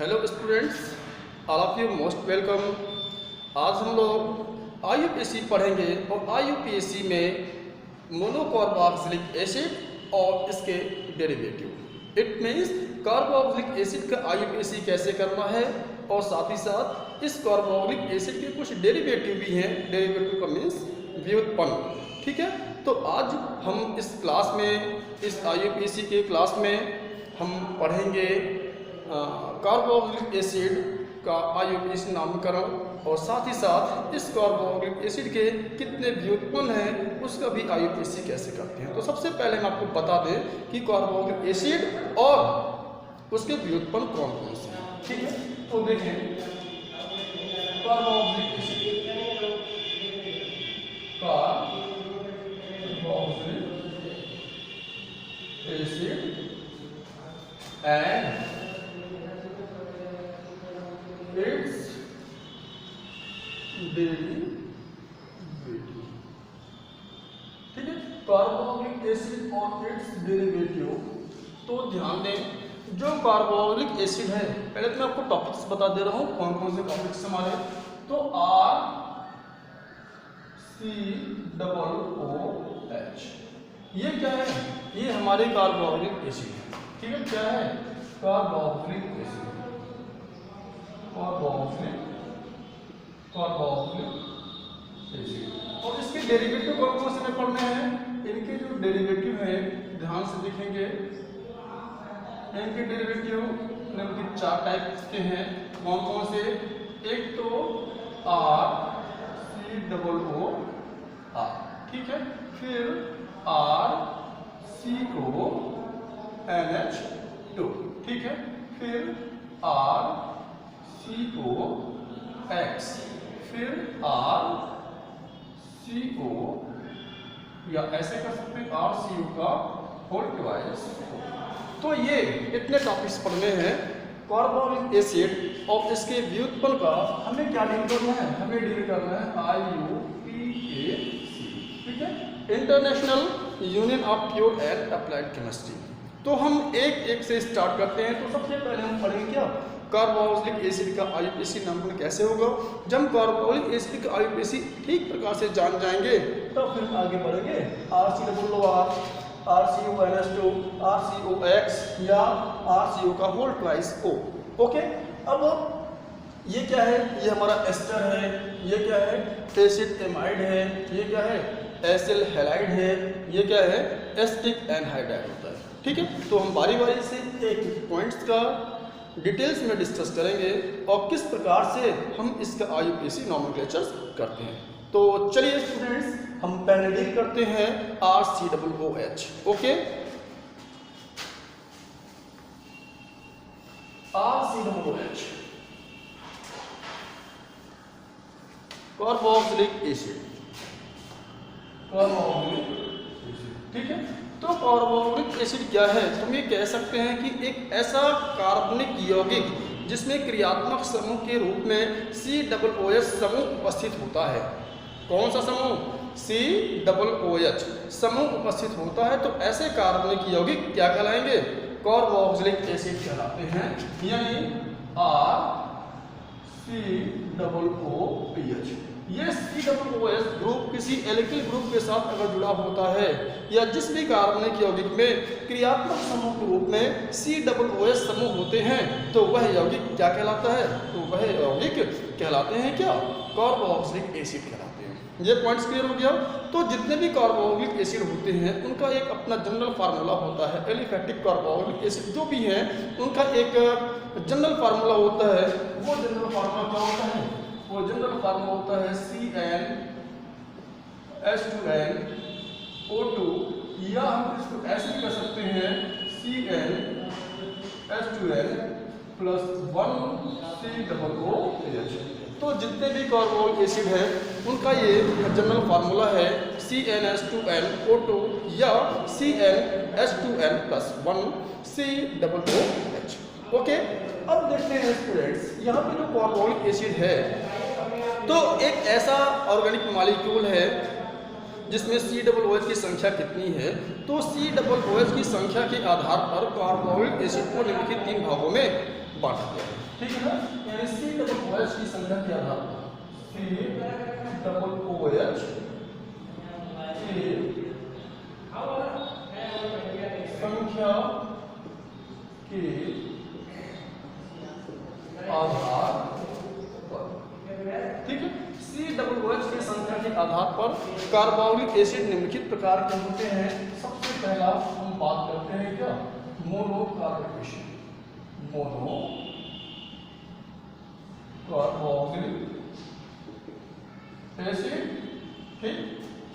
Hello students, all of you most welcome. आज हम लोग आईयूपीएसी पढ़ेंगे और आईयूपीएसी में मोनोकार्बोक्सिलिक एसिड और इसके derivative. It means carboxylic acid का आईयूपीएसी कैसे करना है और साथ ही साथ इस कार्बोक्सिलिक एसिड के कुछ डेरिवेटिव भी हैं। डेरिवेटिव का मीन्स व्युत्पन्न। ठीक है, तो आज हम इस क्लास में, इस आईयूपीएसी के क्लास में हम पढ़ेंगे कार्बोक्सिलिक एसिड का आईयूपीएसी नामकरण और साथ ही साथ इस कार्बोक्सिलिक एसिड के कितने व्युत्पन्न हैं उसका भी आईयूपीएसी कैसे करते हैं। तो सबसे पहले हम आपको बता दें कि कार्बोक्सिलिक एसिड और उसके व्युत्पन्न कौन कौन से हैं। ठीक है, तो देखें carboxylic acid and its derivative. ठीक है, कार्बोक्सिलिक एसिड और इट्स डेरिवेटिव। तो ध्यान दें, जो कार्बोक्सिलिक एसिड है, पहले तो मैं आपको टॉपिक्स बता दे रहा हूँ कौन कौन से टॉपिक्स हमारे। तो RCOOH ये क्या है? ये हमारे कार्बोक्सिलिक एसिड है। ठीक है, क्या है? Carboxylic acid, carboxylic acid. और इसके डेरिवेटिव कौन कौन से पढ़ने हैं? इनके जो डेरिवेटिव है ध्यान से देखेंगे, इनके डेरिवेटिव निम्नलिखित 4 टाइप के हैं। कौन कौन से? एक तो RCOOR, ठीक है, फिर RCONH2, ठीक है, फिर RCOX, फिर RCO, या ऐसे कर सकते हैं RCO का होल ट्वाइस। तो ये इतने टॉपिक्स पढ़ने हैं कार्बोक्सिलिक एसिड और इसके व्युत्पन्न का। हमें क्या डील करना है? हमें डील करना है IUPAC, ठीक है, international union of pure and applied chemistry. तो हम एक एक से स्टार्ट करते हैं। तो सबसे पहले हम पढ़ेंगे क्या? कार्बोक्सिलिक एसिड का आईयूपीएसी नामकरण कैसे होगा। जब कार्बोक्सिलिक एसिड का आईयूपीएसी ठीक प्रकार से जान जाएंगे तो फिर आगे बढ़ेंगे। RCOOR, RCONH2, RCOX या RCO का होल ट्वाइस O। ओके, अब ये क्या है? ये हमारा एस्टर है। ये क्या है? एसिड एमाइड है। ये क्या है? एसिल हैलाइड है। ये क्या है? एसिटिक एनहाइड्राइड होता है। ठीक है, तो हम बारी बारी से एक पॉइंट्स का डिटेल्स में डिस्कस करेंगे और किस प्रकार से हम इसका आईयूपीएसी नॉमेनक्लेचर करते हैं। तो चलिए स्टूडेंट्स, हम पहले डील करते हैं RCOOH। Okay, RCOOH carboxylic acid, carboxylic acid, ठीक है। तो कार्बोक्सिलिक एसिड क्या है? तो हम ये कह सकते हैं कि एक ऐसा कार्बनिक यौगिक जिसमें क्रियात्मक समूह के रूप में COOH समूह उपस्थित होता है। कौन सा समूह? COOH समूह उपस्थित होता है। तो ऐसे कार्बनिक यौगिक क्या कहलाएंगे? कार्बोक्सिलिक एसिड कहलाते हैं, यानी RCOOH। ये COOH ग्रुप किसी एल्किल ग्रुप के साथ अगर जुड़ा होता है या जिस भी कार्बनिक यौगिक में क्रियात्मक समूह के रूप में COOH समूह होते हैं तो वह यौगिक क्या कहलाता है? तो वह यौगिक कहलाते हैं क्या? कार्बोक्सिलिक एसिड कहलाते हैं। ये पॉइंट्स क्लियर हो गया। तो जितने भी कार्बोक्सिलिक एसिड होते हैं उनका एक अपना जनरल फार्मूला होता है। एलिफैटिक कार्बोक्सिलिक एसिड जो भी हैं उनका एक जनरल फार्मूला होता है। वो जनरल फार्मूला क्या होता है? वो जनरल फार्मूला होता है CnH2nO2, या हम इसको ऐसे भी कर सकते हैं CnH2n+1COOH। तो जितने भी कार्बोक्सिलिक एसिड हैं उनका ये जनरल फार्मूला है CnH2nO2 या CnH2n+1COOH। ओके, अब देखते हैं स्टूडेंट्स, यहाँ पे जो कार्बोक्सिलिक एसिड है तो एक ऐसा ऑर्गेनिक मॉलिक्यूल है जिसमें COOH की संख्या कितनी है। तो COOH की संख्या के आधार पर कार्बोक्सिलिक एसिड को निम्नलिखित 3 भागों में बांटा गया है, ठीक है ना। यानी COOH की संख्या के आधार पर COOH की संख्या के आधार पर, ठीक है, COOH की संख्या के आधार पर कार्बोक्सिलिक एसिड निम्नलिखित प्रकार के होते हैं। सबसे पहला हम बात करते हैं क्या, मोनोकार्बोनिक एसिड, मोनोकार्बोक्सिलिक एसिड, ठीक।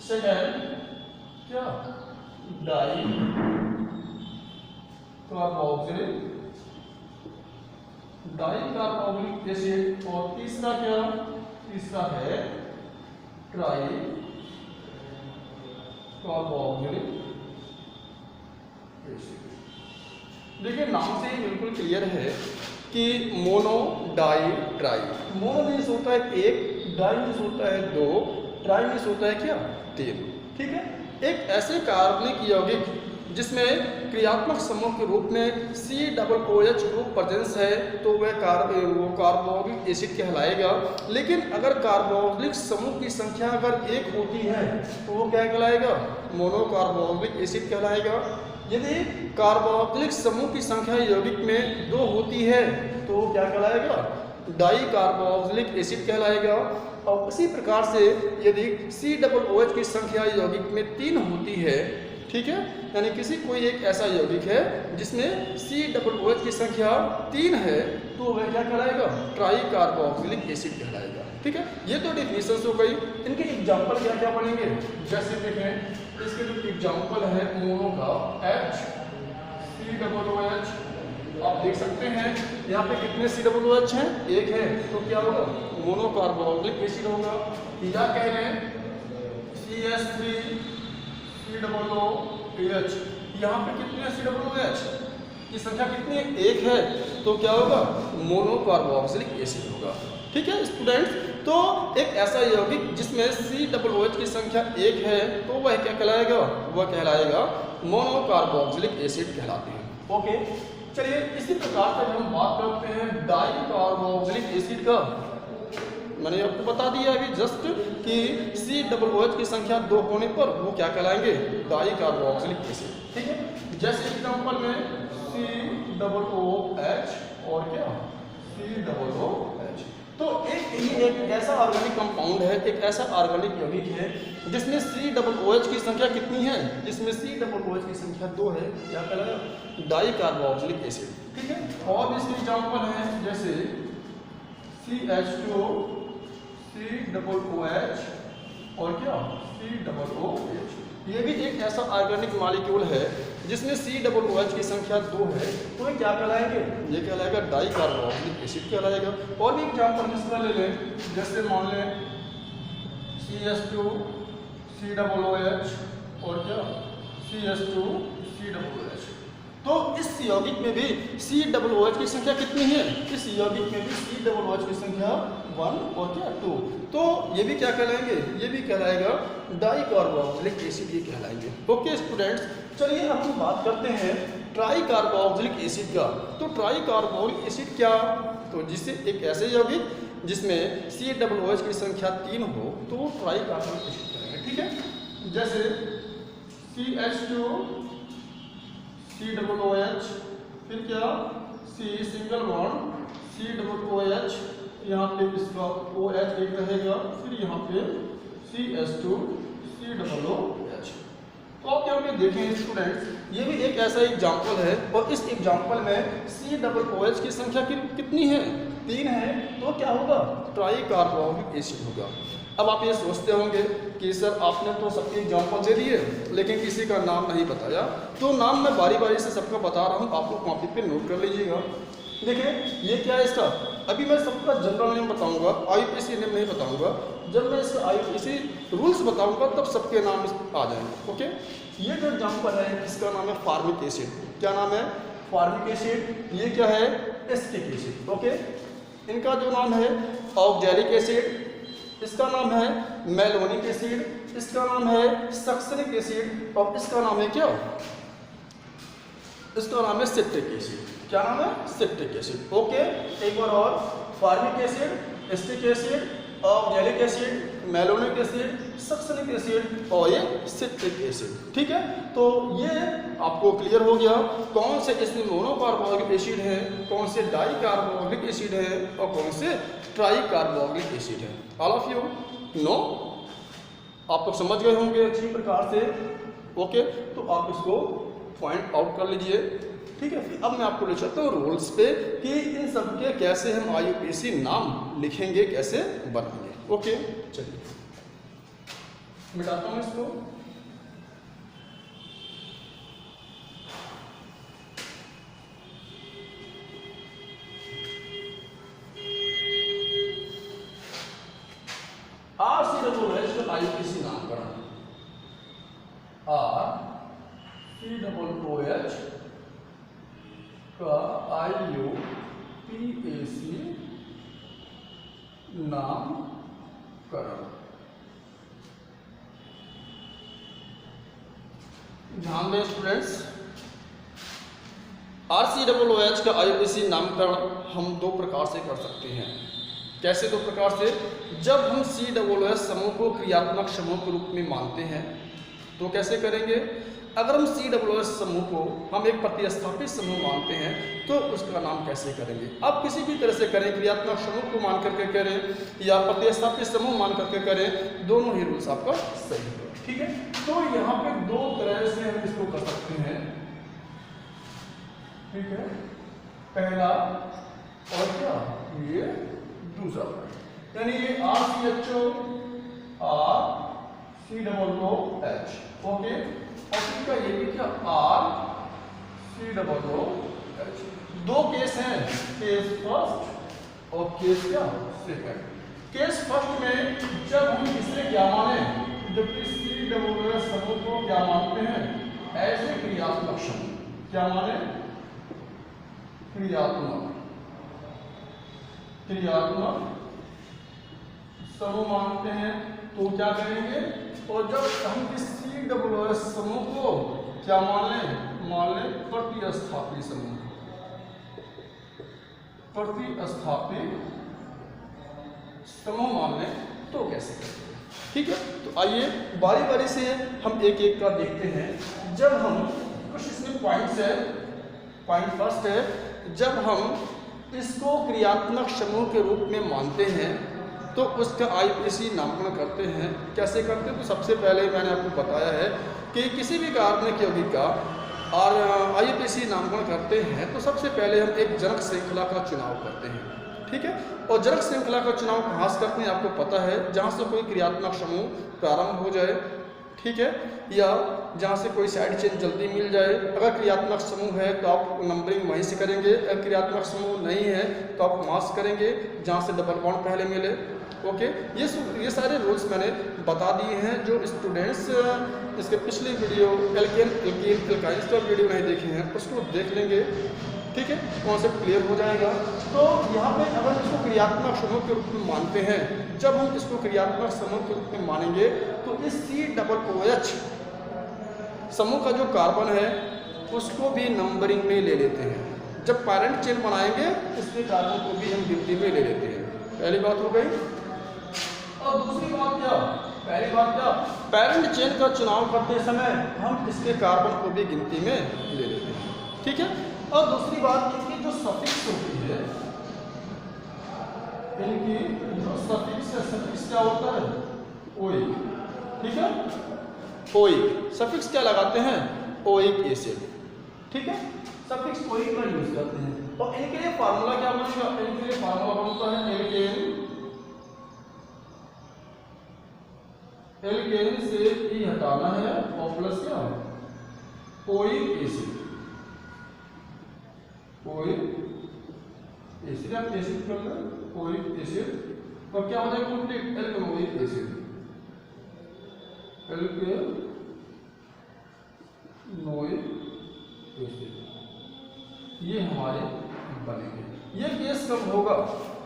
सेकेंड क्या, डाई कार्बोक्सिलिक एसिड, और तीसरा क्या, तीसरा है ट्राई कार्बोक्सिलिक एसिड। देखिए नाम से ही बिल्कुल क्लियर है कि mono, di, tri. Mono means होता है एक, डाई मीन्स होता है दो, ट्राई मीन्स होता है क्या, तीन, ठीक है। एक ऐसे कार्बनिक यौगिक जिसमें क्रियात्मक समूह के रूप में COOH ग्रुप प्रेजेंस है तो वह कार्बोक्सिलिक एसिड कहलाएगा। लेकिन अगर कार्बोक्सिलिक समूह की संख्या अगर एक होती है तो वो क्या कहलाएगा, मोनोकार्बोक्सिलिक एसिड कहलाएगा। यदि कार्बोक्सिलिक समूह की संख्या यौगिक में दो होती है तो वो क्या कहलाएगा, डाई कार्बोक्सिलिक एसिड कहलाएगा। और इसी प्रकार से यदि COOH की संख्या यौगिक में 3 होती है, ठीक है, यानी किसी कोई एक ऐसा यौगिक है जिसमें COOH की संख्या 3 है तो वह क्या कहलाएगा, ट्राई कार्बोक्सिलिक एसिड कहलाएगा, ठीक है। ये तो डेफिनेशन हो गई। इनके एग्जाम्पल क्या क्या बनेंगे, जैसे देखें इसके जो एग्जाम्पल है मोनो का COOH, आप देख सकते हैं यहाँ पे कितने COOH हैं, एक है, तो क्या होगा, मोनोकार्बोक्सिलिक एसिड होगा। या कह रहे हैं CH3COOH, यहाँ पे कितने COOH की संख्या कितनी है, एक है, तो क्या होगा, मोनोकार्बोक्सिलिक एसिड होगा, ठीक है स्टूडेंट्स। तो एक ऐसा यौगिक जिसमें COOH की संख्या एक है तो वह क्या कहलाएगा, वह कहलाएगा मोनोकार्बोक्सिलिक एसिड कहलाते हैं। ओके, चलिए इसी प्रकार से हम बात करते हैं डाई कार्बोक्सिलिक एसिड का। मैंने आपको बता दिया अभी जस्ट कि COOH की संख्या 2 होने पर वो क्या कहलाएंगे, डाई कार्बोक्सिलिक एसिड, ठीक है। जैसे एग्जांपल में COOH और क्या, COOH। तो एक ऐसा ऑर्गेनिक कंपाउंड है, एक ऐसा ऑर्गेनिक यौगिक है जिसमें COOH की संख्या कितनी है, जिसमें COOH की संख्या 2 है, क्या कहलाएगा, डाई कार्बोक्सिलिक एसिड, ठीक है। और भी इसके एग्जांपल हैं जैसे CH2 COOH और क्या, COOH। ये भी एक ऐसा ऑर्गेनिक मॉलिक्यूल है जिसमें COOH की संख्या 2 है तो ये क्या कहलाएंगे, ये कहलाएगा डाई कार्बोक्सिलिक एसिड कहलाएगा। और भी एग्जाम्पल किसका ले लें, जैसे मान लें CH2 COOH और क्या, CH2 COOH। तो इस यौगिक में भी COOH की संख्या कितनी है, इस यौगिक में भी COOH की संख्या 1 और क्या 2, तो ये भी क्या कहलाएंगे, ये भी कहलाएगा डाई कार्बोक्सिलिक एसिड ही कहलाएंगे। ओके स्टूडेंट्स, चलिए अब हम बात करते हैं ट्राई कार्बोक्सिलिक एसिड का। तो ट्राई कार्बोक्सिलिक एसिड क्या, तो जिससे एक ऐसे यौगिक जिसमें COOH की संख्या 3 हो तो वो ट्राई कार्बोक्सिलिक एसिड करेंगे, ठीक है। जैसे CH2 COOH, फिर क्या C सिंगल बॉन्ड COOH, यहाँ पे इसका OH एक रहेगा, फिर यहाँ पे CH2 COOH। तो आप यहाँ पे देखें स्टूडेंट्स, ये भी एक ऐसा एग्जाम्पल है और इस एग्जाम्पल में COOH की संख्या कितनी है, 3 है, तो क्या होगा, ट्राई कार्बोक्सिलिक एसिड होगा। अब आप ये सोचते होंगे कि सर आपने तो सबके एग्जाम्पल दे दिए लेकिन किसी का नाम नहीं बताया, तो नाम मैं बारी बारी से सबका बता रहा हूँ, आप लोग कॉपी पे नोट कर लीजिएगा। देखिए ये क्या है इसका, अभी मैं सबका जनरल नेम बताऊंगा, IUPAC नेम नहीं बताऊंगा। जब मैं इसका IUPAC रूल्स बताऊंगा तब सबके नाम आ जाएंगे। ओके, ये जो एग्जाम्पल है इसका नाम है फार्मिक एसिड। क्या नाम है, फार्मिक एसिड। ये क्या है, एसिटिक एसिड। ओके, इनका जो नाम है ऑक्जेलिक एसिड, इसका नाम है मेलोनिक एसिड, इसका नाम है सक्सनिक एसिड और इसका नाम है क्या, इसका नाम है सिट्रिक एसिड। क्या नाम है, सिट्रिक एसिड। ओके, एक बार और, formic acid, acetic acid, oxalic acid, malonic acid, सक्सनिक acid और ये सिट्रिक एसिड। ठीक है, तो ये आपको क्लियर हो गया कौन से इसमें मोनोकार्बोक्सिलिक एसिड है, कौन से डाई कार्बोक्सिलिक एसिड है और कौन से ट्राई कार्बोक्सिलिक एसिड है। ऑल ऑफ यू नो, आप लोग समझ गए होंगे अच्छी प्रकार से। ओके, तो आप इसको पॉइंट आउट कर लीजिए। ठीक है, फिर अब मैं आपको ले चलता हूँ रूल्स पे कि इन सब के कैसे हम IUPAC नाम लिखेंगे, कैसे बनाएंगे। ओके, चलिए मिटाता हूँ इसको। RCOOH का IUPAC नामकरण, RCOOH का IUPAC नामकरण। ध्यान दें स्टूडेंट्स, RCOOH का IUPAC नामकरण हम दो प्रकार से कर सकते हैं। कैसे दो प्रकार से? जब हम COOH समूह को क्रियात्मक समूह के रूप में मानते हैं तो कैसे करेंगे? अगर हम COOH समूह को हम एक प्रतिस्थापित समूह मानते हैं तो उसका नाम कैसे करेंगे? आप किसी भी तरह से करें, क्रियात्मक समूह को मान करके करें या प्रतिस्थापित समूह मान करके करें, दोनों ही रूल्स आपका सही है। ठीक है, तो यहाँ पे दो तरह से हम इसको कर सकते हैं। ठीक है, पहला और क्या, ये दूसरा, यानी ये RCHO RCOOH। ओके, और फिर का ये भी क्या, RCOOH। दो केस हैं, केस फर्स्ट और केस क्या, सेकंड। केस फर्स्ट में जब हम इसे क्या माने, जब COOH समूह को क्या मानते हैं, ऐसे क्रियात्मक समूह, क्या माने, क्रियात्मक समूह मानते हैं तो क्या करेंगे? और जब हम इस COOH समूह को क्या मान लें प्रतिस्थापित समूह, मान लें तो कैसे करेंगे? ठीक है, तो आइए बारी बारी से हम एक एक का देखते हैं। जब हम कुछ इसमें पॉइंट्स है, पॉइंट फर्स्ट है, जब हम इसको क्रियात्मक समूह के रूप में मानते हैं तो उसका IUPAC नामकरण करते हैं। कैसे करते हैं? तो सबसे पहले मैंने आपको बताया है कि किसी भी कार्बनिक यौगिक का और IUPAC नामकरण करते हैं तो सबसे पहले हम एक जनक श्रृंखला का चुनाव करते हैं। ठीक है, और जनक श्रृंखला का चुनाव कहाँ से करते हैं आपको पता है, जहाँ से कोई क्रियात्मक समूह प्रारंभ हो जाए, ठीक है, या जहाँ से कोई साइड चेन जल्दी मिल जाए। अगर क्रियात्मक समूह है तो आप नंबरिंग वहीं से करेंगे, अगर क्रियात्मक समूह नहीं है तो आप मास करेंगे जहाँ से डबल बॉन्ड पहले मिले। ओके, ये सारे रूल्स मैंने बता दिए हैं। जो स्टूडेंट्स इसके पिछले वीडियो एल्केन एल्काइंस का वीडियो नहीं देखे हैं उसको देख लेंगे। ठीक है, कॉन्सेप्ट क्लियर हो जाएगा। तो यहाँ पे अगर इसको क्रियात्मक समूह के रूप में मानते हैं, जब हम इसको क्रियात्मक समूह के रूप में मानेंगे तो इस COOH समूह का जो कार्बन है उसको भी नंबरिंग में ले लेते हैं। जब पैरेंट चेन बनाएंगे इसके कार्बन को भी हम गिनती में ले लेते हैं। पहली बात हो गई। और दूसरी बात क्या, पहली बात क्या, पैरेंट चेन का चुनाव करते समय हम इसके कार्बन को भी गिनती में ले लेते हैं। ठीक है, और दूसरी बात इनकी जो सफिक्स होती है, इनकी जो सफिक्स क्या होता है, ओइक। ठीक है, ओइक सफिक्स क्या लगाते हैं, ओइक एसिड। ठीक है, सफिक्स ओइक का यूज करते हैं। और इनके लिए फार्मूला क्या बनेगा, इनके लिए फार्मूला बनता है एल्केन से ई हटाना है और प्लस क्या, ओइक एसिड। ओइक एसिड आप एसिड कर लें, ओइक एसिड, और क्या हो जाएगा कंप्लीट, एल्केनोइक एसिड, एल्केनोइक एसिड। ये हमारे बनेंगे। ये केस कब होगा,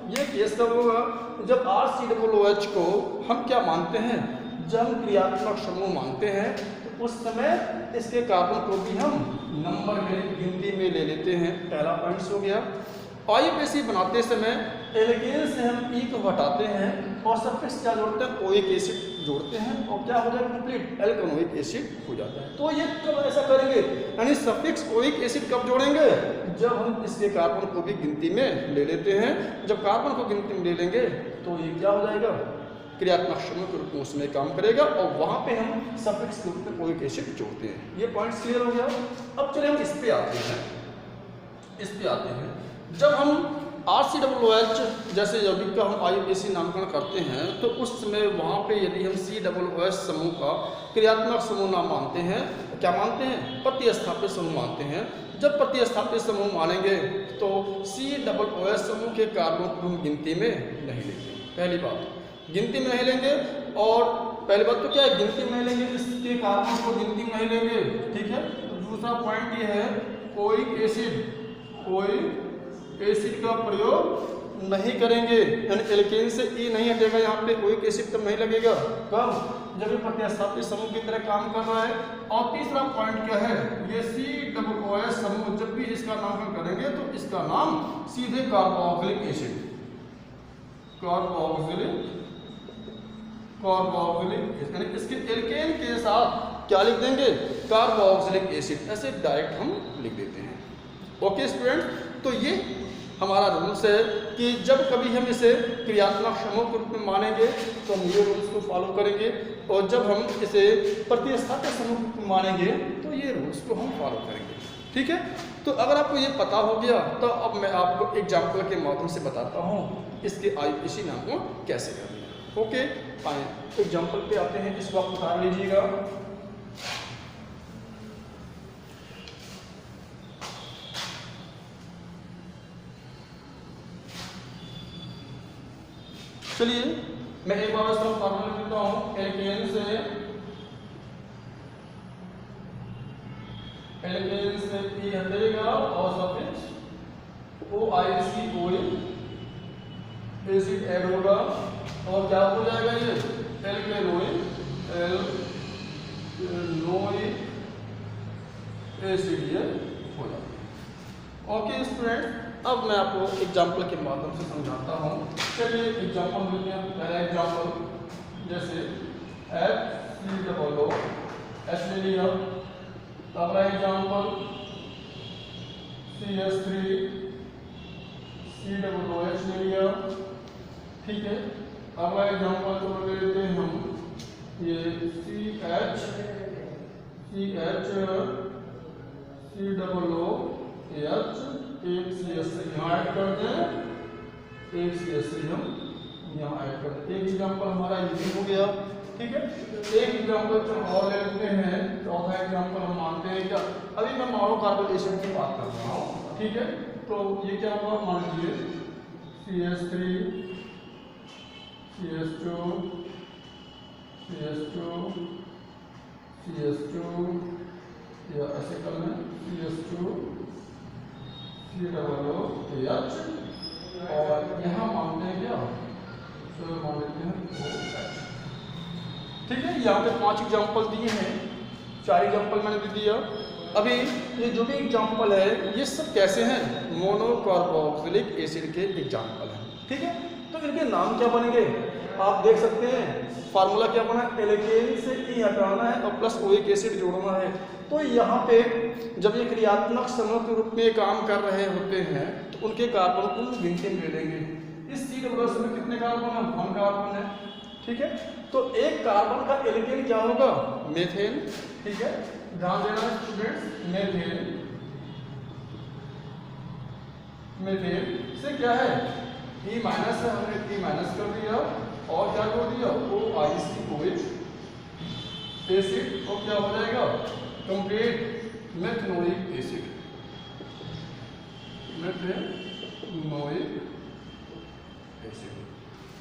ये केस कब होगा, जब RCOOH को हम क्या मानते हैं, जब हम क्रियात्मक समूह मानते हैं तो उस समय इसके कार्बन को भी हम नंबर में गिनती में ले लेते हैं। पहला पॉइंट हो गया। आईयूपीएसी बनाते समय एल्केन से हम ई को हटाते हैं और सफिक्स क्या जोड़ते हैं, ओइक एसिड जोड़ते हैं और क्या हो जाएगा, कंप्लीट एल्केनोइक एसिड हो जाता है। तो ये कब ऐसा करेंगे, यानी सफिक्स ओइक एसिड कब जोड़ेंगे, जब हम इसके कार्बन को भी गिनती में ले लेते हैं। जब कार्बन को गिनती में ले लेंगे तो ये क्या हो जाएगा, क्रियात्मक समूह के रूप में उसमें काम करेगा और वहां पे हम सफिक्स के रूप में ओइक एसिड जोड़ते हैं। ये पॉइंट्स क्लियर हो गया। अब चलिए हम इस पे आते हैं। जब हम RCOOH जैसे यौगिक का हम आईयूपीएसी नामकरण करते हैं तो उस समय वहाँ पे यदि हम COOH समूह का क्रियात्मक समूह नाम मानते हैं, क्या मानते हैं, प्रतिस्थापित समूह मानते हैं। जब प्रतिस्थापित समूह मानेंगे तो COOH समूह के कार्बन को हम गिनती में नहीं लेंगे। पहली बात गिनती में नहीं लेंगे। और पहली बात तो क्या है, गिनती में नहीं लेंगे, इसके कार्बन को गिनती में नहीं लेंगे, ठीक है। तो दूसरा पॉइंट ये है, ओइक एसिड का प्रयोग नहीं करेंगे, यानी एल्केन से ई नहीं हटेगा, यहाँ पे ओइक एसिड तब नहीं लगेगा, कब, जब ये प्रतिस्थापित समूह की तरह काम कर रहा है। और तीसरा पॉइंट क्या है, ये COOH समूह जब भी इसका नामकरण करेंगे तो इसका नाम सीधे कार्बोक्सिलिक एसिड, यानी इसके एल्केन के साथ क्या लिख देंगे, कार्बोक्सिलिक एसिड, ऐसे डायरेक्ट हम लिख देते हैं। ओके स्टूडेंट, तो ये हमारा रूल्स है कि जब कभी हम इसे क्रियात्मक समूह के रूप में मानेंगे तो हम ये रूल्स को फॉलो करेंगे, और जब हम इसे प्रतिस्थापित समूह के रूप में मानेंगे तो ये रूल्स को हम फॉलो करेंगे, ठीक है। तो अगर आपको ये पता हो गया तो अब मैं आपको एग्जाम्पल के माध्यम से बताता हूँ इसके आईयूपीएसी नाम को कैसे करना है। ओके, आए एग्जाम्पल पे आते हैं, इसको आप उतार लीजिएगा। चलिए मैं एक बार इसका फॉर्मूला लिखता हूँ, एल्केन से ई हटेगा और सफिक्स OIC एसिड ऐड होगा और क्या हो जाएगा, ये एल्केनोइक एसिड ये हो जाएगा। ओके स्टूडेंट, अब मैं आपको एग्जाम्पल के माध्यम से समझाता हूँ। चलिए एग्जाम्पल लेते हैं। पहला एग्जाम्पल जैसे HCOOH ले लिया। अगला एग्जाम्पल CH3 COOH ले लिया, ठीक है। अगला एग्जाम्पल तो ले लेते हैं हम ये CH COOH, एक CH3 यहाँ ऐड कर दें, एक CH3 हम यहाँ ऐड कर दें। एक एग्जाम्पल हमारा ये हो गया, ठीक है। एक एग्जाम्पल जो और ले लेते हैं, चौथा एग्जाम्पल हम मानते हैं क्या, अभी मैं मोनोकार्बोनिल एसिड की बात कर रहा हूँ, ठीक है। तो ये क्या हुआ, मान लीजिए CH3 CH2 या ऐसे कर लें CH2 COOH और यहाँ मानते हैं क्या, तो मान लेते हैं OH, ठीक है। यहाँ पे 5 एग्जाम्पल दिए हैं, 4 एग्जाम्पल मैंने दे दिया। अभी ये जो भी एग्जाम्पल है ये सब कैसे हैं, मोनोकार्बोक्सिलिक एसिड के एग्जाम्पल हैं, ठीक है। तो इनके नाम क्या बनेंगे आप देख सकते हैं। फार्मूला क्या बना, एल्केन से ई हटाना है और प्लस ओइक एसिड जोड़ना है। तो यहाँ पे जब ये क्रियात्मक समूह के रूप में काम कर रहे होते हैं तो उनके कार्बन को गिनती में ले लेंगे। इस COOH में कितने कार्बन है, 1 कार्बन है, ठीक है। तो एक कार्बन का एल्केन क्या होगा, मेथेन, ठीक है। ध्यान देना स्टूडेंट्स, मेथेन से क्या है, E- है, हमने E- कर दिया और क्या कर दिया, OICOH एसिड, और क्या हो जाएगा, कंप्लीट मेथनोइक एसिड,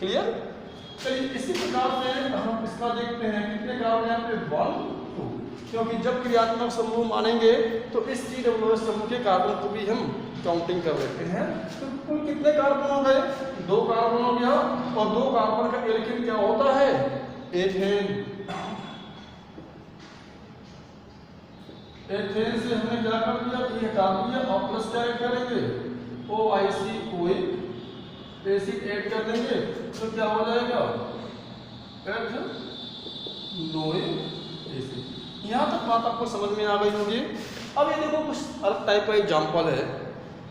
क्लियर। चलिए इसी प्रकार से हम इसका देखते हैं, कितने कार्बन यहाँ पे 1 2, क्योंकि जब क्रियात्मक समूह मानेंगे तो इस COOH समूह के कार्बन को भी हम काउंटिंग कर लेते हैं। तो कुल कितने कार्बन हो गए, 2 कार्बन हो गया, और 2 कार्बन का एल्केन क्या होता है, एथेन, एथेन से हमने क्या कर दिया, ई हटा दिया और प्लस क्या ऐड करेंगे, OIC ओइक एसिड ऐड कर देंगे तो क्या हो जाएगा, एथेनोइक एसिड। यहाँ तक बात आपको समझ में आ गई होगी। अब ये देखो कुछ अलग टाइप का एग्जाम्पल है।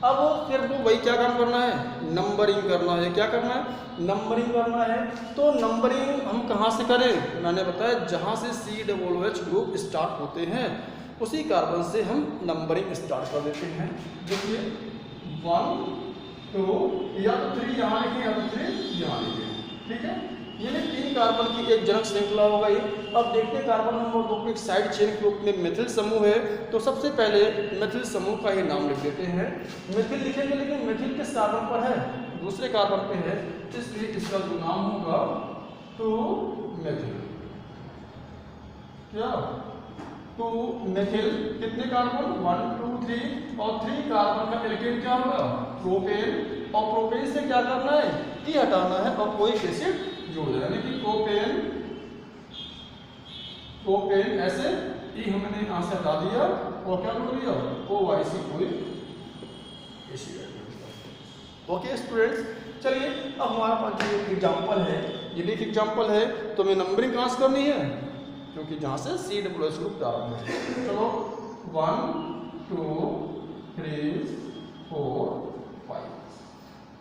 अब फिर वो वही क्या काम करना है, नंबरिंग करना है। क्या करना है, नंबरिंग करना है। तो नंबरिंग हम कहाँ से करें, मैंने बताया जहाँ से COOH ग्रुप स्टार्ट होते हैं उसी कार्बन से हम नंबरिंग स्टार्ट कर देते हैं। देखिए 1 2 या तो 3 यहाँ लिखें या तो 3 यहाँ लिखें, ठीक है। ये 3 कार्बन की एक जनक श्रृंखला हो गई। अब देखते हैं कार्बन नंबर 2 को एक साइड चेन के रूप में मेथिल समूह है, तो सबसे पहले मेथिल समूह का ही नाम लिख देते हैं। मेथिल लिखेंगे लेकिन मेथिल किस कार्बन पर है, दूसरे कार्बन पे है, इसलिए इसका जो नाम होगा 2 मेथिल। क्या 2 मेथिल, कितने कार्बन 1 2 3 और 3 कार्बन का एल्केन क्या होगा, प्रोपेन। और प्रोपेन से क्या करना है, ई हटाना है और ओइक एसिड जोड़ देना, यानी कि प्रोपेन ऐसे ई हमने यहां से हटा दिया और क्या जोड़ दिया, OIC oic acid. Okay students, चलिए अब हमारा पास ये एग्जाम्पल है, ये भी एक एग्जाम्पल है। तो हमें नंबरिंग कहाँ से करनी है, क्योंकि जहाँ से COOH ग्रुप प्रारंभ है। चलो 1 2 3 4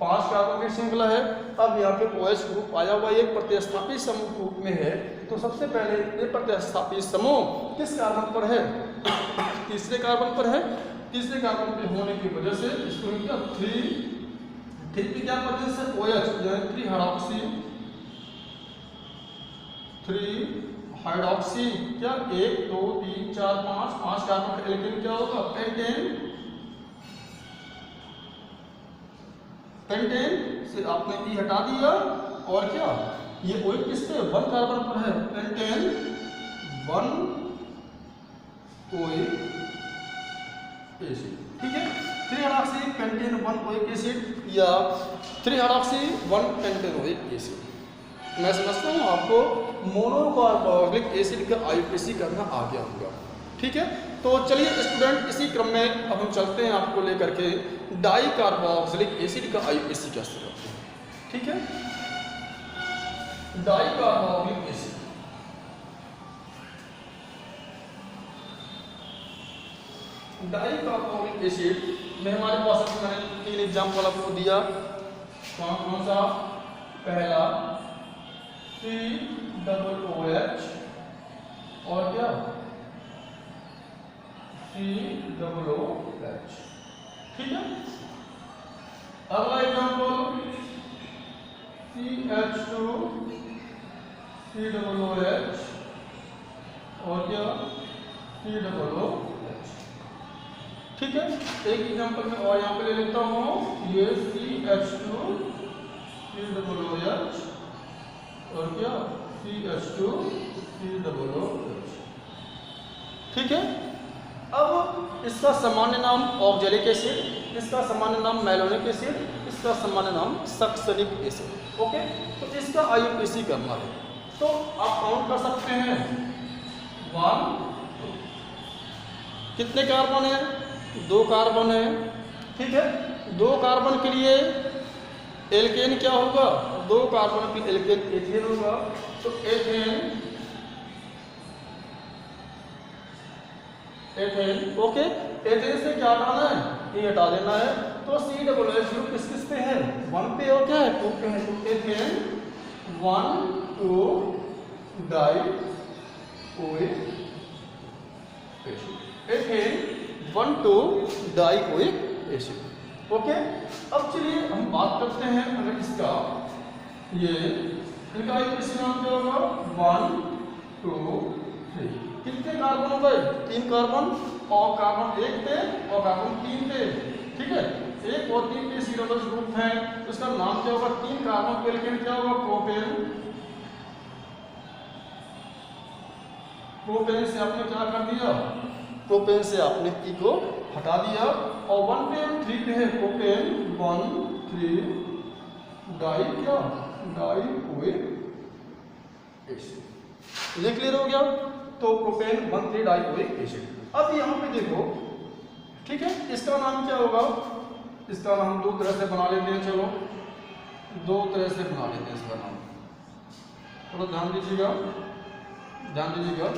5 कार्बन की श्रृंखला है। अब यहाँ पे OH ग्रुप आया हुआ एक प्रतिस्थापी समूह रूप में है। तो सबसे पहले ये प्रतिस्थापी समूह किस कार्बन पर है, तीसरे कार्बन पर है। तीसरे कार्बन पे होने की वजह से इसको क्या 3 की क्या वजह से OH यानी 3 हाइड्रॉक्सी क्या 1 2 3 4 5 कार्बन का एल्केन क्या होगा, पेंटेन से आपने ई हटा दिया और क्या ये ओइक किस पे 1 कार्बन पर है, पेंटेन 1 ओइक एसिड, ठीक है। 3 हाइड्रॉक्सी पेंटेन 1 ओइक एसिड या 3 हाइड्रॉक्सी 1 पेंटेन ओइक एसिड। मैं समझता हूँ आपको मोनोकार्बोक्सिलिक एसिड का IUPAC करना आ गया होगा, ठीक है। तो चलिए स्टूडेंट इसी क्रम में अब हम चलते हैं आपको लेकर के डाई कार्बोक्सिलिक एसिड का IUPAC कैसे करते हैं, ठीक है। Di carboxylic acid, di carboxylic acid में हमारे पास मैंने 3 एग्जाम्पल आपको दिया। कौन सा, पहला COOH और क्या COOH, ठीक है। अगला एग्जाम्पल CH2 COOH और क्या COOH, ठीक है। एक एग्जाम्पल में और यहाँ पे ले लेता हूँ, ये CH2 COOH और क्या CH2 COOH, ठीक है। अब इसका सामान्य नाम ऑक्जेलिक एसिड, इसका सामान्य नाम मैलोनिक एसिड, इसका सामान्य नाम सक्सेनिक एसिड, ओके। तो इसका IUPAC करना है तो आप काउंट कर सकते हैं 1 कितने कार्बन है, 2 कार्बन है, ठीक है। 2 कार्बन के लिए एल्केन क्या होगा, 2 कार्बन की एल्केन एथेन होगा। तो एथेन ओके, एथेन से क्या हटाना है, ये हटा देना है। तो COOH ग्रुप किस किस पे है, 1 पे और क्या है 2 पे है। तो ethane 1 2 die oic acid, ethane 1 2 die oic acid, okay. अब चलिए हम बात करते हैं अगर इसका ये इनका IUPAC नाम क्या होगा 1 2 3, कितने कार्बन हो गए, 3 कार्बन और कार्बन 1 पे और कार्बन 3 पे, ठीक है। 1 और 3 पे COOH ग्रुप है, तो इसका नाम क्या होगा, 3 कार्बन पे एल्केन क्या होगा, प्रोपेन से आपने क्या कर दिया, प्रोपेन से आपने ई को हटा दिया और 1 पे 3 पे है प्रोपेन 1 3 डाई क्या डाई ओइक एसिड, ये क्लियर हो गया। तो प्रोपेन 1,3 डाइओइक एसिड। अब यहाँ पे देखो, ठीक है, इसका नाम क्या होगा? इसका नाम दो तरह से बना लेते हैं, चलो दो तरह से बना लेते हैं इसका नाम, थोड़ा ध्यान दीजिएगा, ध्यान दीजिएगा।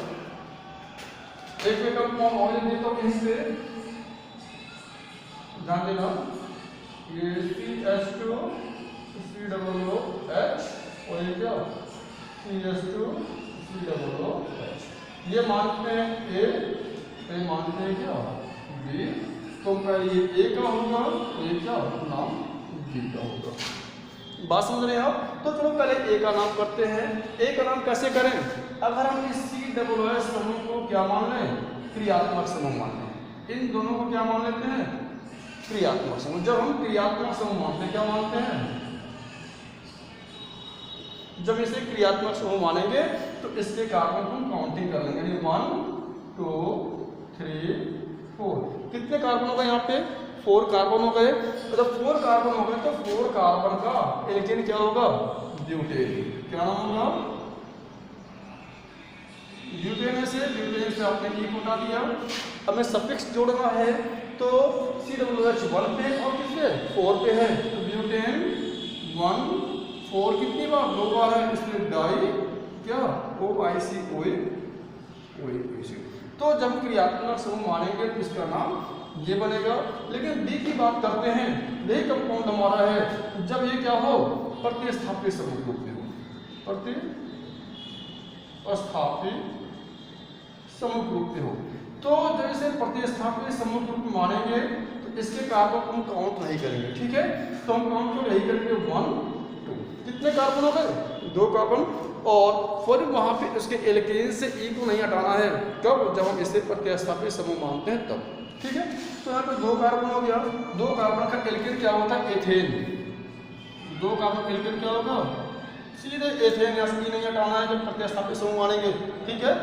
एक में कंपाउंड और लिख देता हूँ यहीं पे, ध्यान देना, ये CH2 COOH और ये क्या CH2 COOH, ये मानते हैं A, ये मानते हैं क्या B, तो ये A का होगा और ये क्या नाम B का होगा। बात समझ रहे हैं आप? तो चलो पहले A का नाम करते हैं। A का नाम कैसे करें? अगर हम इस COOH समूह को क्या मान लें? क्रियात्मक समूह मान लें। इन दोनों को क्या मान लेते हैं? क्रियात्मक समूह। जब हम क्रियात्मक समूह मानते हैं, क्या मानते हैं? जब इसे क्रियात्मक समूह मानेंगे तो इसके कार्बन को हम काउंटिंग कर लेंगे, 1 2 3 4। कितने कार्बन हो गए यहाँ पे? 4 कार्बन हो गए। जब 4 कार्बन हो गए तो 4 कार्बन का एल्केन क्या होगा? ब्यूटेन। क्या नाम होगा? ब्यूटेन से आपने E को हटा दिया। हमें सफिक्स जोड़ना है तो COOH 1 पे और किस पे? 4 पे है, तो ब्यूटेन 1 4 कितनी बार? 2 बार है, इसमें डाई क्या OIC OIC एसिड। तो जब क्रियात्मक समूह मानेंगे तो इसका नाम ये बनेगा। लेकिन B की बात करते हैं, यही कंपाउंड हमारा है जब ये क्या हो? प्रतिस्थापित समूह रूप में हो, प्रतिस्थापित समूह रूप में हो। तो जब इसे प्रतिस्थापित समूह रूप में मानेंगे तो इसके कार्बन को हम काउंट नहीं करेंगे, ठीक है? तो हम काउंट को यही करेंगे 1 2। कितने कार्बन हो गए? 2 कार्बन। और फिर वहाँ पे उसके एल्केन से E को नहीं हटाना है, कब? जब हम इसे प्रतिस्थापित समूह मानते हैं तब, ठीक है? तो यहाँ पे 2 कार्बन हो गया। 2 कार्बन का एल्केन क्या होता है? एथेन। 2 कार्बन का एल्केन क्या होगा? सीधे एथेन, या E नहीं हटाना है जब प्रतिस्थापित समूह मानेंगे, ठीक है?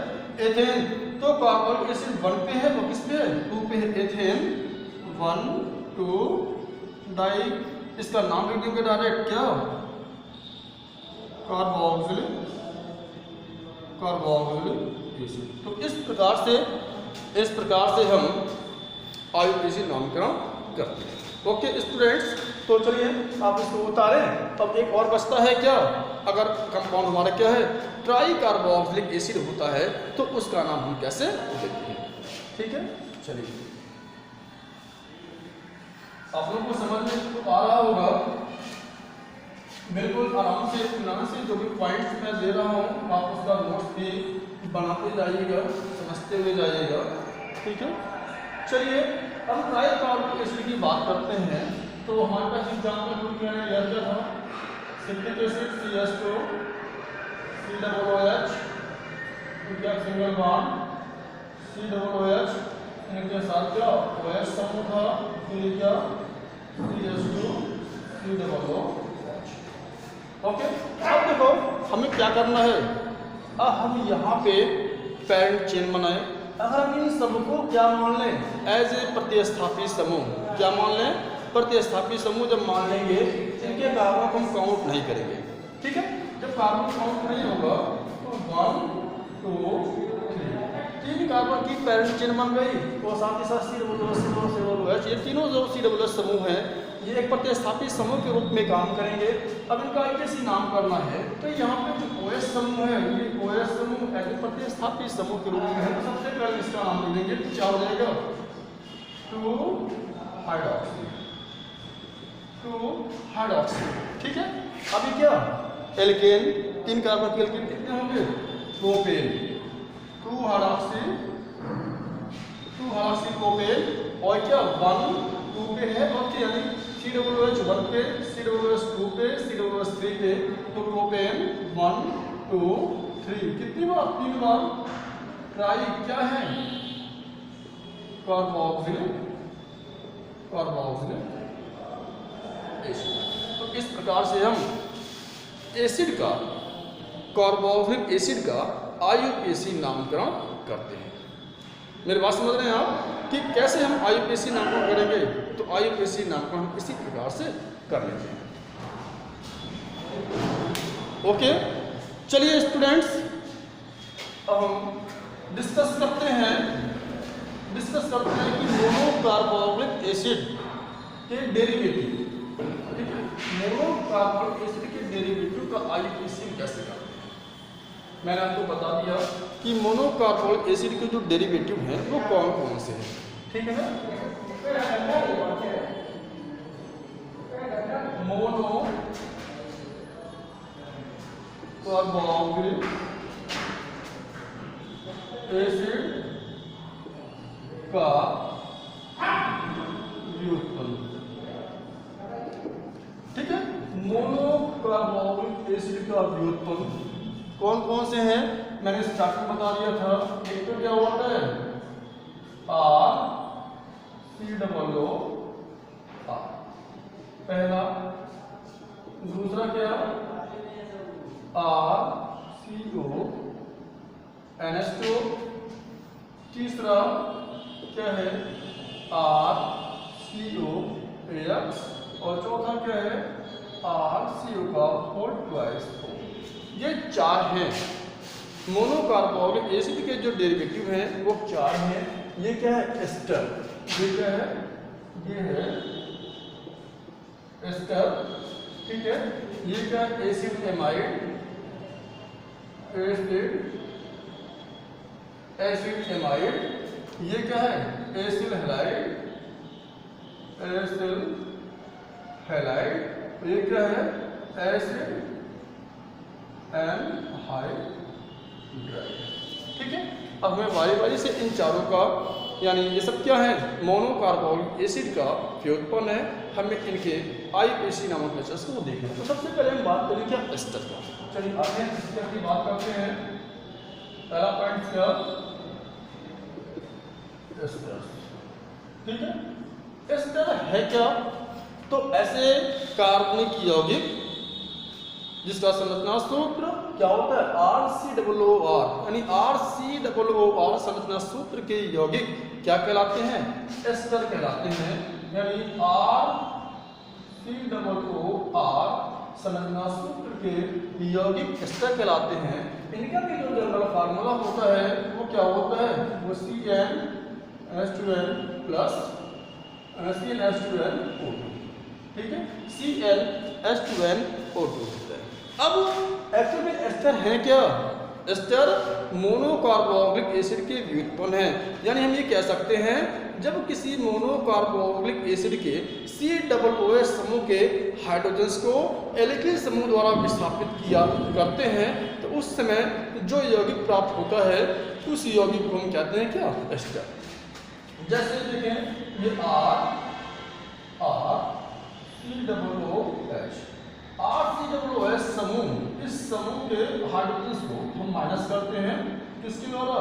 एथेन। तो कार्बन एसिड 1 पे है, वो किस पे है? 2 पे है। एथेन 1 2 डाई, इसका नाम लिख देंगे डायरेक्ट, क्या? Carboxylic acid. तो इस प्रकार से हम IUPAC नामकरण करते हैं। ओके स्टूडेंट्स, तो चलिए आप इसको उतारें। अब एक और बचता है क्या? अगर कंपाउंड हमारा क्या है? ट्राई कार्बोक्सिलिक एसिड होता है तो उसका नाम हम कैसे देते हैं, ठीक है? चलिए, आप लोगों को समझ में तो आ रहा होगा, बिल्कुल आराम से इत्मीनान से जो भी पॉइंट्स मैं दे रहा हूँ आप उसका नोट्स भी बनाते जाइएगा, समझते हुए जाइएगा, ठीक है? चलिए, अब ट्राई कार्बोक्सिलिक एसिड की बात करते हैं। तो हमारे पास एग्जाम्पल ग्रुप में क्या था? सिट्रिक एसिड CH2 COOH, क्या सिंगल बॉन्ड COOH, इनके साथ क्या OH समूह था, फिर क्या CH2 COOH। ओके, अब देखो हमें क्या करना है। अब हम यहाँ पे पैरेंट चेन बनाए। अगर हम इन सबको क्या मान लें? एज ए प्रतिस्थापित समूह। क्या मान लें? प्रतिस्थापित समूह जब मान लेंगे इनके कार्बन को हम काउंट नहीं करेंगे, ठीक है? जब कार्बन काउंट नहीं होगा तो 1 2 3 कार्बन की पैरेंट चेन बन गई और साथ ही साथ COOH, ये तीनों जो COOH समूह हैं ये एक प्रतिस्थापित समूह के रूप में काम करेंगे। अब इनका IUPAC नाम करना है तो यहाँ पे जो OH समूह है, ये OH समूह एक प्रतिस्थापित समूह के रूप में है। तो सबसे पहले इसका नाम ले लेंगे, तो क्या हो जाएगा? 2 हाइड्रोक्सी, ठीक है? अभी क्या एल्केन, 3 कार्बन के एल्केन कितने होंगे? प्रोपेन, 2 हाइड्रोक्सी प्रोपेन, और क्या 1 2 पे है, और क्या यानी COOH 1 पे, COOH 2 पे, COOH 3 पे, तो प्रोपेन 1 2 3 कितनी बार? 3 बार। ट्राई क्या है? Carboxylic acid. तो इस प्रकार से हम एसिड का, कार्बोक्सिलिक एसिड का IUPAC नामकरण करते हैं। मेरी बात समझ रहे हैं आप कि कैसे हम IUPAC नामकरण करेंगे? तो IUPAC नामकरण हम इसी प्रकार से कर लेते हैं। ओके, चलिए स्टूडेंट्स, अब हम डिस्कस करते हैं कि मोनो कार्बोक्सिलिक एसिड के डेरिवेटिव, ठीक है, मोनो कार्बोक्सिलिक एसिड के डेरिवेटिव का आईयूपीएसी कैसे करते हैं। मैंने आपको बता दिया कि मोनो कार्बोक्सिलिक एसिड के जो डेरिवेटिव हैं वो कौन कौन से हैं, ठीक है ना। मोनो कार्बोक्सिलिक एसिड का व्युत्पन्न, ठीक है। मोनो कार्बोक्सिलिक एसिड का व्युत्पन्न कौन कौन से हैं, मैंने स्टार्टिंग बता दिया था। एक तो क्या होता है RCOO पहला, दूसरा क्या RCO NH2, तीसरा क्या है RCOX और चौथा क्या है RCO का होल ट्वाइस। ये चार हैं मोनो कार्बोक्सिलिक एसिड के जो डेरिवेटिव हैं वो चार हैं। ये क्या है एस्टर, ये क्या है ये है एस्टर, ठीक है। ये क्या है एसिड एमाइड, एसिड एमाइड। ये क्या है एसिल हैलाइड, ये क्या है एसिड एनहाइड्राइड, ठीक है। अब हमें बारी बारी से इन चारों का, यानी ये सब क्या है मोनो कार्बोक्सिलिक एसिड का व्युत्पन्न है, हमें इनके आईयूपीएसी नामक मेथड्स को देखना है। तो सबसे पहले हम बात करें क्या एस्टर का। चलिए आगे एस्टर की बात करते हैं। पहला पॉइंट क्या एस्टर, ठीक है। एस्टर है क्या, तो ऐसे कार्बनिक यौगिक जिसका संरचना सूत्र क्या होता है RCOOR, यानी RCOOR संरचना सूत्र के यौगिक क्या कहलाते हैं एस्टर कहलाते हैं। यानी RCOOR संरचना सूत्र के यौगिक एस्टर कहलाते हैं। इनका भी जो जनरल फार्मूला होता है वो क्या होता है, वो CnH2n प्लस CnH2nO2, ठीक है, CnH2nO2 होता है। अब एक्चुअल में एस्टर है क्या, एस्टर मोनो कार्बोक्सिलिक एसिड के व्युत्पन्न है। यानी हम ये कह सकते हैं जब किसी मोनो कार्बोक्सिलिक एसिड के COOH समूह के हाइड्रोजन्स को एल्किल समूह द्वारा विस्थापित किया करते हैं तो उस समय जो यौगिक प्राप्त होता है उस यौगिक को हम कहते हैं क्या एस्टर। जैसे देखें ये RCOOH समूह, इस समूह के हाइड्रोजन्स को हम माइनस करते हैं किसके द्वारा,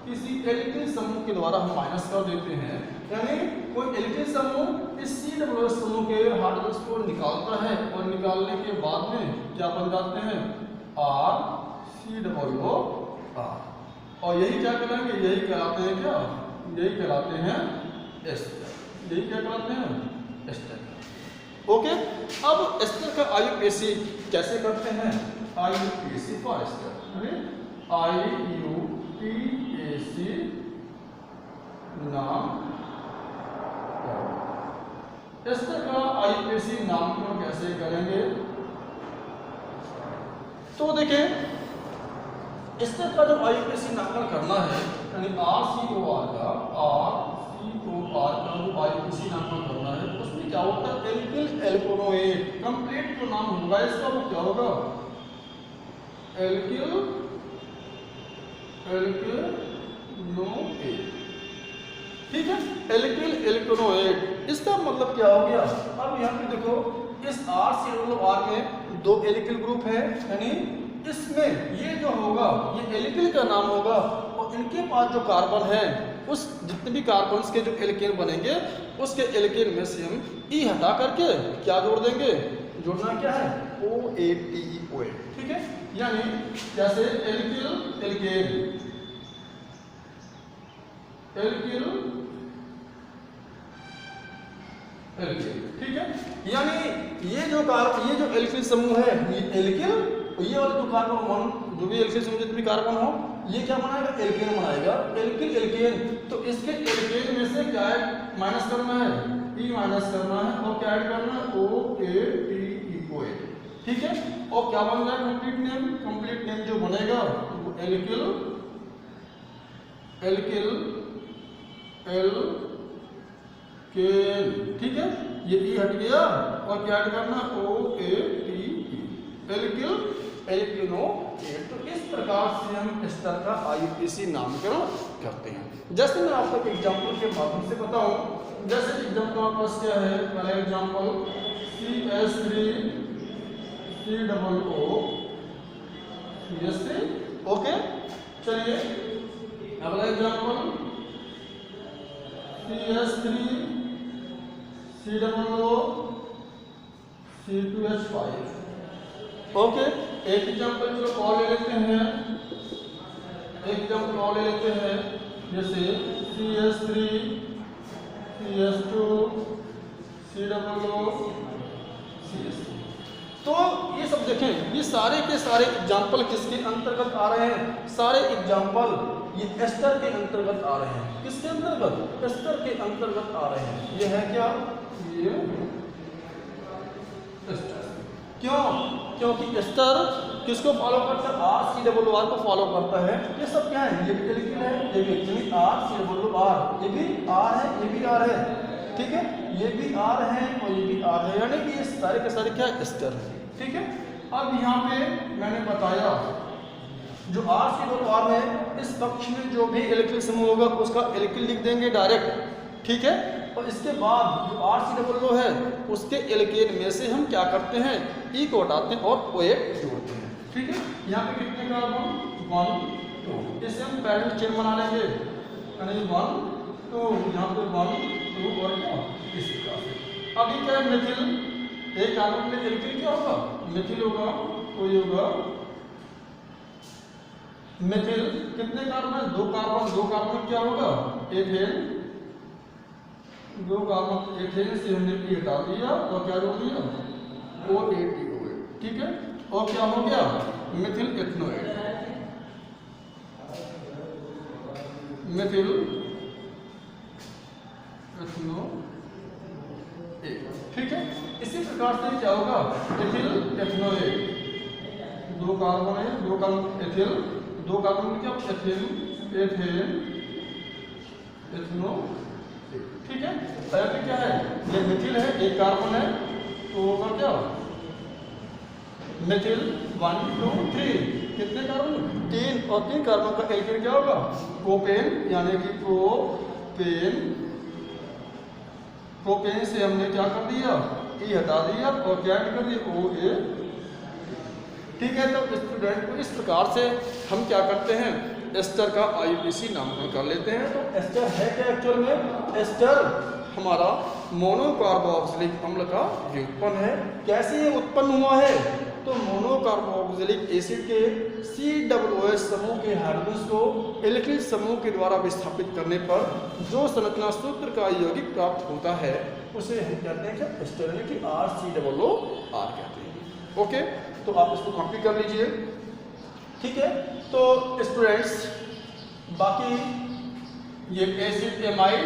किसी एल्किल समूह के द्वारा हम माइनस कर देते हैं। यानी कोई एल्किल समूह इस COOH समूह के हाइड्रोजन्स को निकालता है और निकालने के बाद में क्या बन जाते हैं RCOOR, और यही क्या कहलाएंगे, यही कहलाते हैं क्या, यही कहलाते हैं एस्टर, यही क्या कहलाते हैं एस्टर। ओके, अब एस्टर का आईयूपीएसी कैसे करते हैं, आईयूपीएसी फॉर एस्टर, आईयूपीएसी नाम एस्टर का आईयूपीएसी नामकरण कैसे करेंगे। तो देखें एस्टर का जो आईयूपीएसी नामकरण करना है, यानी RCOR का जो आईयूपीएसी नामकरण करना है उसमें क्या होता है एल्किल एल्कोनोएट, कंप्लीट जो नाम होगा इसका वो क्या होगा एल्किलोएट, ठीक है, एल्किल एल्कोनोएट। इसका मतलब क्या हो गया, अब यहाँ पे देखो इस RCOOR में दो एल्किल ग्रुप है, यानी इसमें ये जो होगा ये एल्किल का नाम होगा और इनके पास जो कार्बन है उस जितने भी कार्बन्स के जो एल्केन बनेंगे उसके एल्केन में से हम ई हटा करके क्या जोड़ देंगे, जोड़ना क्या है OATE, ठीक है। यानी जैसे एल्किल एल्केन ठीक है। यानी ये जो एल्किल समूह है ये एल्किल, ये वाले जो कार्बन 1 जो भी एल्किल समूह जितने भी कार्बन हो ये क्या बनाएगा, एल्केन बनाएगा, एल्किल एल्केन। तो इसके एल्केन में से क्या है माइनस करना है, ई माइनस करना है और क्या ऐड करना है, ओ ए टी ई ओएट, ठीक है। और क्या बन जाएगा कंप्लीट नेम, कंप्लीट नेम जो बनेगा वो एल्किल एल्किल एल्केन, ठीक है। ये ई हट गया और क्या ऐड करना है, O A T E, alkyl alkanoate. तो इस प्रकार से हम एस्टर का आईयूपीएसी नामकरण करते हैं। जैसे मैं आपको एक एग्जांपल के माध्यम से बताऊं, जैसे एग्जांपल आपके पास क्या है, पहला example CS3 COO CS3, okay. चलिए अगला example CS3 COO C2H5, okay. एक एग्जांपल जो और ले लेते हैं, एक एग्जांपल और ले लेते हैं, जैसे CS3 CS2 COO CS3। तो ये सब देखें, ये सारे के सारे एग्जांपल किसके अंतर्गत आ रहे हैं, सारे एग्जांपल ये एस्टर के अंतर्गत आ रहे हैं। किसके अंतर्गत, एस्टर के अंतर्गत आ रहे हैं। ये है क्या, ये एस्टर। क्यों, क्योंकि एस्टर किसको फॉलो करता है, RCOO को फॉलो करता है। ये सब क्या है, ये भी एल्किल है, ये भी RCOO, ये भी R है, ये भी R है, ठीक है। ये भी R है और ये भी R है, यानी कि ये सारे के सारे क्या एस्टर है, ठीक है। अब यहाँ पे मैंने बताया जो RCOO है, इस पक्ष में जो भी एल्किल समूह होगा उसका एल्किल लिख देंगे डायरेक्ट, ठीक है। और इसके बाद जो RCOO है उसके एल्केन में से हम क्या करते हैं, ई को हटाते हैं और OH जोड़ते हैं, ठीक है। यहाँ पे कितने कार्बन, 1 2, इससे हम पैरेंट चेन बना लेंगे, यानी 1 2, यहाँ पे 1 2 और क्या इस प्रकार से। अभी क्या है, मिथिल, एक कार्बन में एल्किल क्या होगा, मिथिल होगा, तो ये होगा मिथिल। कितने कार्बन, 2 कार्बन, 2 कार्बन क्या होगा, एथेन, 2 कार्बन एथेन से हमने ई हटा दिया और क्या जोड़ दिया, OATOA, ठीक है। और क्या हो गया, मिथिल एथनोएट, मिथिल एथनोएट, ठीक है। इसी प्रकार से क्या होगा, एथिल एथनोएट, 2 कार्बन है, 2 कार्बन एथिल, 2 कार्बन में क्या एथिल एथेन एथनोएट, ठीक है। पहले क्या है, ये मिथिल है, 1 कार्बन है, तो होगा क्या मिथिल 1 2 3, कितने कार्बन, 3, और 3 कार्बन का एल्केन क्या होगा, प्रोपेन, यानी कि प्रोपेन। प्रोपेन से हमने क्या कर दिया, ई हटा दिया और क्या ऐड कर दिया, OA, ठीक है। तो स्टूडेंट को इस प्रकार से हम क्या करते हैं, एस्टर का आईयूपीएसी नामकरण कर लेते हैं। तो एस्टर है क्या एक्चुअल में, एस्टर हमारा मोनोकार्बोक्सिलिक अम्ल का व्युत्पन्न है। कैसे ये उत्पन्न हुआ है, तो मोनोकार्बोक्सिलिक एसिड के COOH समूह के हाइड्रोजन को एल्किल समूह के द्वारा विस्थापित करने पर जो संरचना सूत्र का यौगिक प्राप्त होता है उसे हम कहते हैं क्या, एस्टर, यानी कि RCOOR कहते हैं, ओके। तो आप इसको कॉपी कर लीजिए, ठीक है। तो स्टूडेंट्स बाकी ये एसिड एमाइड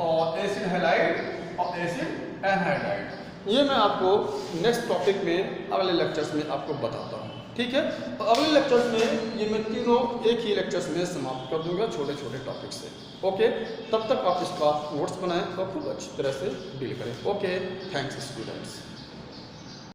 और एसिड हैलाइड और एसिड एनहाइड्राइड, ये मैं आपको नेक्स्ट टॉपिक में अगले लेक्चर्स में आपको बताता हूँ, ठीक है। तो अगले लेक्चर्स में ये मैं तीनों एक ही लेक्चर्स में समाप्त कर दूंगा छोटे छोटे टॉपिक से, ओके। तब तक आप इसका नोट्स बनाएं और खूब अच्छी तरह से डील करें, ओके। Thanks students.